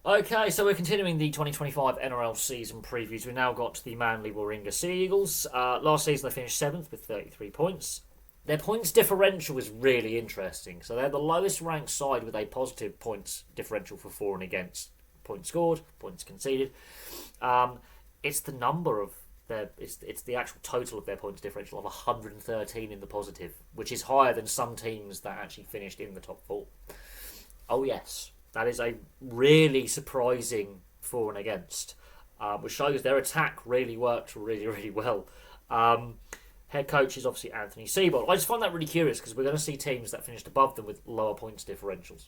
Okay, so we're continuing the 2025 NRL season previews. We've now got the Manly-Warringah Sea Eagles. Last season they finished 7th with 33 points. Their points differential is really interesting. So they're the lowest ranked side with a positive points differential for for and against. Points scored, points conceded. It's the number of it's the actual total of their points differential of 113 in the positive, which is higher than some teams that actually finished in the top four. Oh yes, that is a really surprising for and against, which shows their attack really worked really, really well. Head coach is obviously Anthony Seibold. I just find that really curious because we're going to see teams that finished above them with lower points differentials.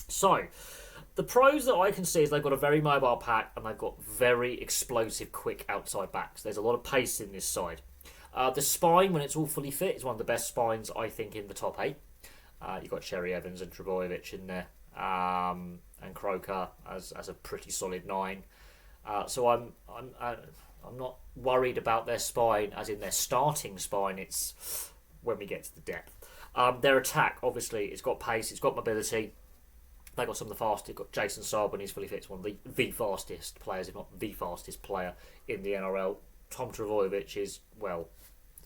So, the pros that I can see is they've got a very mobile pack and they've got very explosive, quick outside backs. There's a lot of pace in this side. The spine, when it's all fully fit, is one of the best spines, I think, in the top 8. You've got Cherry Evans and Trebojevic in there, and Croker as a pretty solid 9. So I'm not worried about their spine, as in their starting spine. It's when we get to the depth. Their attack, obviously, it's got pace, it's got mobility. They got some of the fastest. You've got Jason Saab when he's fully fit. It's one of the fastest players, if not the fastest player in the NRL. Tom Trbojevic is, well,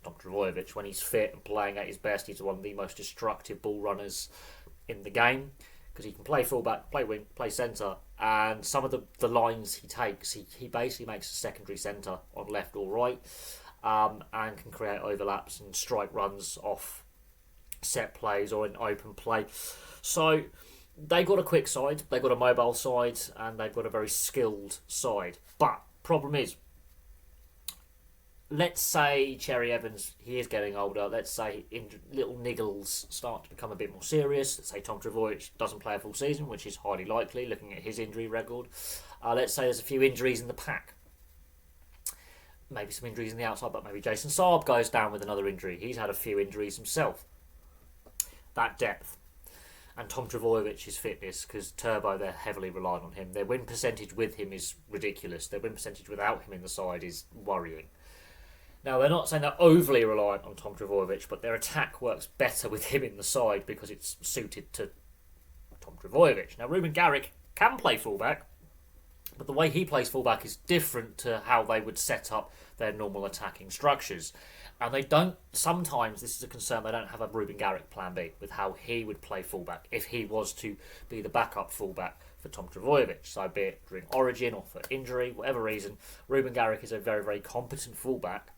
Tom Trbojevic, when he's fit and playing at his best, he's one of the most destructive ball runners in the game because he can play fullback, play wing, play centre, and some of the lines he takes, he basically makes a secondary centre on left or right, and can create overlaps and strike runs off set plays or in open play. So they got a quick side, they got a mobile side, and they've got a very skilled side. But problem is, let's say Cherry Evans, he is getting older. Let's say little niggles start to become a bit more serious. Let's say Tom Trbojevic doesn't play a full season, which is highly likely looking at his injury record. Let's say there's a few injuries in the pack. Maybe some injuries in the outside, but maybe Jason Saab goes down with another injury. He's had a few injuries himself. That depth. And Tom Trbojevic's fitness, because Turbo, they're heavily reliant on him. Their win percentage with him is ridiculous. Their win percentage without him in the side is worrying. Now, they're not saying they're overly reliant on Tom Trbojevic, but their attack works better with him in the side because it's suited to Tom Trbojevic. Now, Ruben Garrick can play fullback, but the way he plays fullback is different to how they would set up their normal attacking structures. And they don't, sometimes this is a concern, they don't have a Ruben Garrick plan B with how he would play fullback if he was to be the backup fullback for Tom Trbojevic. So be it during Origin or for injury, whatever reason, Ruben Garrick is a very, very competent fullback.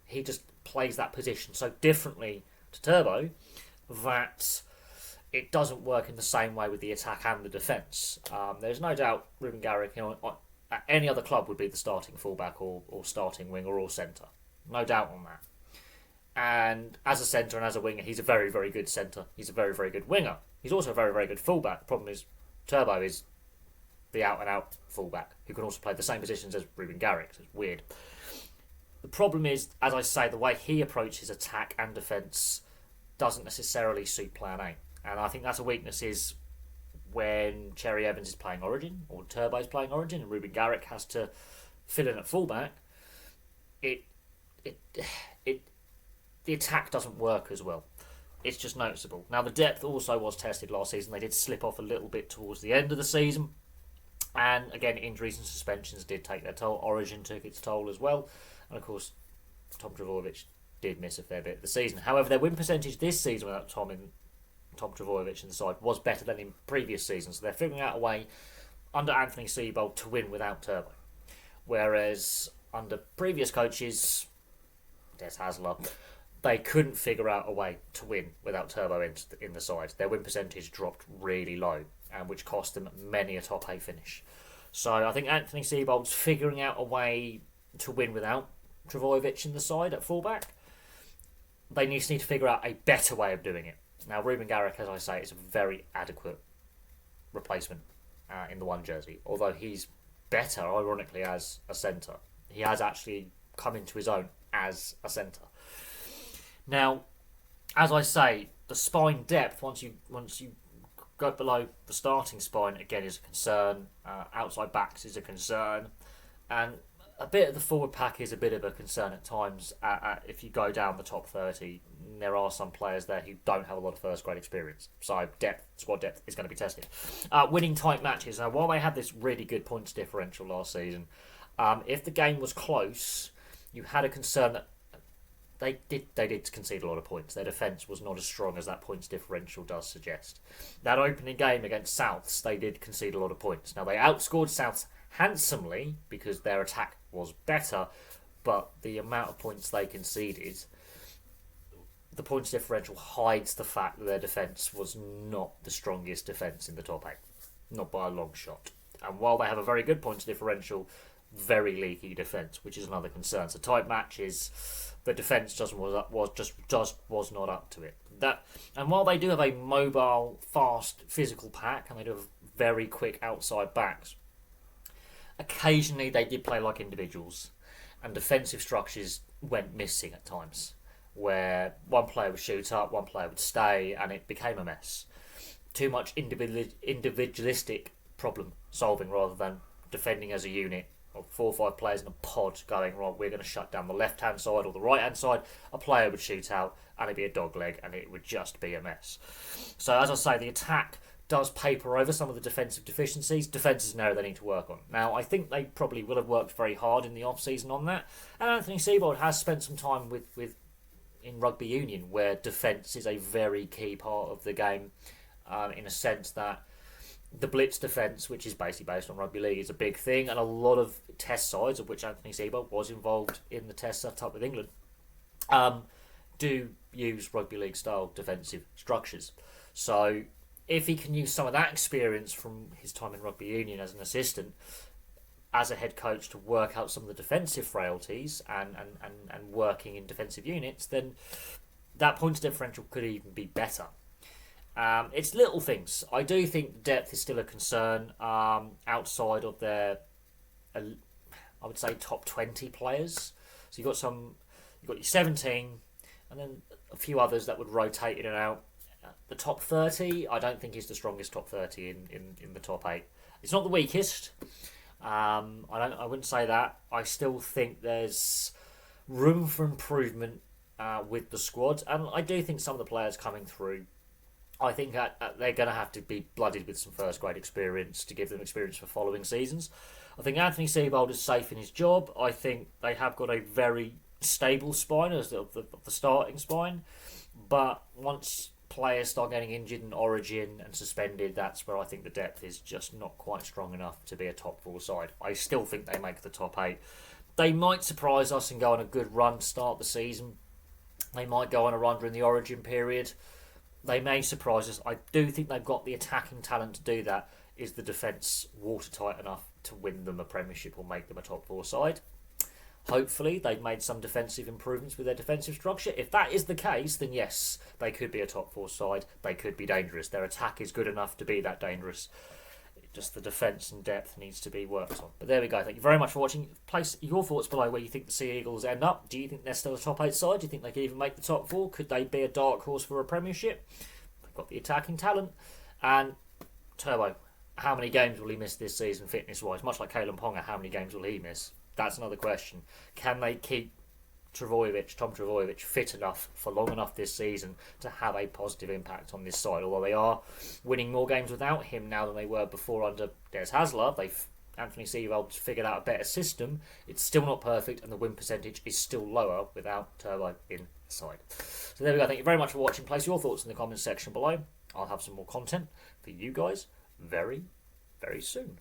He just plays that position so differently to Turbo that it doesn't work in the same way with the attack and the defence. There's no doubt Ruben Garrick, at any other club would be the starting fullback or starting winger or centre. No doubt on that. And as a centre and as a winger, he's a very, very good centre. He's a very, very good winger. He's also a very, very good fullback. The problem is Turbo is the out-and-out fullback who can also play the same positions as Ruben Garrick. So it's weird. The problem is, as I say, the way he approaches attack and defence doesn't necessarily suit Plan A. And I think that's a weakness is when Cherry Evans is playing Origin or Turbo is playing Origin and Ruben Garrick has to fill in at fullback, the attack doesn't work as well. It's just noticeable. Now, the depth also was tested last season. They did slip off a little bit towards the end of the season. And again, injuries and suspensions did take their toll. Origin took its toll as well. And of course, Tom Trbojevic did miss a fair bit of the season. However, their win percentage this season without Tom Trbojevic in the side was better than in previous seasons. So they're figuring out a way under Anthony Seibold to win without Turbo. Whereas under previous coaches, Des Hasler, they couldn't figure out a way to win without Turbo in the side. Their win percentage dropped really low, and which cost them many a top 8 finish. So I think Anthony Seibold's figuring out a way to win without Trbojevic in the side at fullback. They need to figure out a better way of doing it. Now, Ruben Garrick, as I say, is a very adequate replacement in the one jersey, although he's better, ironically, as a centre. He has actually come into his own as a centre. Now, as I say, the spine depth, once you go below the starting spine, again, is a concern. Outside backs is a concern. And a bit of the forward pack is a bit of a concern at times. If you go down the top 30, there are some players there who don't have a lot of first grade experience. So squad depth is going to be tested. Winning tight matches. Now, while they had this really good points differential last season, if the game was close, you had a concern that they did concede a lot of points. Their defence was not as strong as that points differential does suggest. That opening game against Souths, they did concede a lot of points. Now, they outscored Souths handsomely because their attack was better, but the amount of points they conceded, the points differential hides the fact that their defence was not the strongest defence in the top 8. Not by a long shot. And while they have a very good points differential, very leaky defence, which is another concern. So tight matches, the defence was not up to it. And while they do have a mobile, fast, physical pack, and they do have very quick outside backs, occasionally they did play like individuals, and defensive structures went missing at times, where one player would shoot up, one player would stay, and it became a mess. Too much individualistic problem solving rather than defending as a unit. 4 or 5 players in a pod going, right, we're going to shut down the left-hand side or the right-hand side. A player would shoot out and it'd be a dog leg and it would just be a mess. So as I say, the attack does paper over some of the defensive deficiencies. Defence is an area they need to work on. Now, I think they probably will have worked very hard in the off-season on that. And Anthony Seibold has spent some time in rugby union, where defence is a very key part of the game, in a sense that the blitz defence, which is basically based on rugby league, is a big thing, and a lot of test sides, of which Anthony Seibold was involved in the test set up with England, do use rugby league style defensive structures. So if he can use some of that experience from his time in rugby union as an assistant, as a head coach, to work out some of the defensive frailties and working in defensive units, then that points differential could even be better. It's little things. I do think depth is still a concern outside of their, I would say, top 20 players. So you've got your 17, and then a few others that would rotate in and out. The top 30, I don't think is the strongest top 30 in the top 8. It's not the weakest. I wouldn't say that. I still think there's room for improvement with the squad, and I do think some of the players coming through, I think they're going to have to be blooded with some first grade experience to give them experience for following seasons. I think Anthony Seibold is safe in his job. I think they have got a very stable spine as the starting spine, but once players start getting injured in Origin and suspended, that's where I think the depth is just not quite strong enough to be a top 4 side. I still think they make the top 8. They might surprise us and go on a good run to start the season. They might go on a run during the Origin period. They may surprise us. I do think they've got the attacking talent to do that. Is the defence watertight enough to win them a premiership or make them a top 4 side? Hopefully they've made some defensive improvements with their defensive structure. If that is the case, then yes, they could be a top 4 side. They could be dangerous. Their attack is good enough to be that dangerous. Just the defence and depth needs to be worked on. But there we go. Thank you very much for watching. Place your thoughts below where you think the Sea Eagles end up. Do you think they're still a top 8 side? Do you think they could even make the top 4? Could they be a dark horse for a premiership? They've got the attacking talent. And Turbo, how many games will he miss this season fitness-wise? Much like Kalen Ponga, how many games will he miss? That's another question. Can they keep Tom Trbojevic fit enough for long enough this season to have a positive impact on this side? Although they are winning more games without him now than they were before under Des Hasler. Anthony Seibold's figured out a better system. It's still not perfect, and the win percentage is still lower without Turbo in the side. So there we go. Thank you very much for watching. Place your thoughts in the comments section below. I'll have some more content for you guys very, very soon.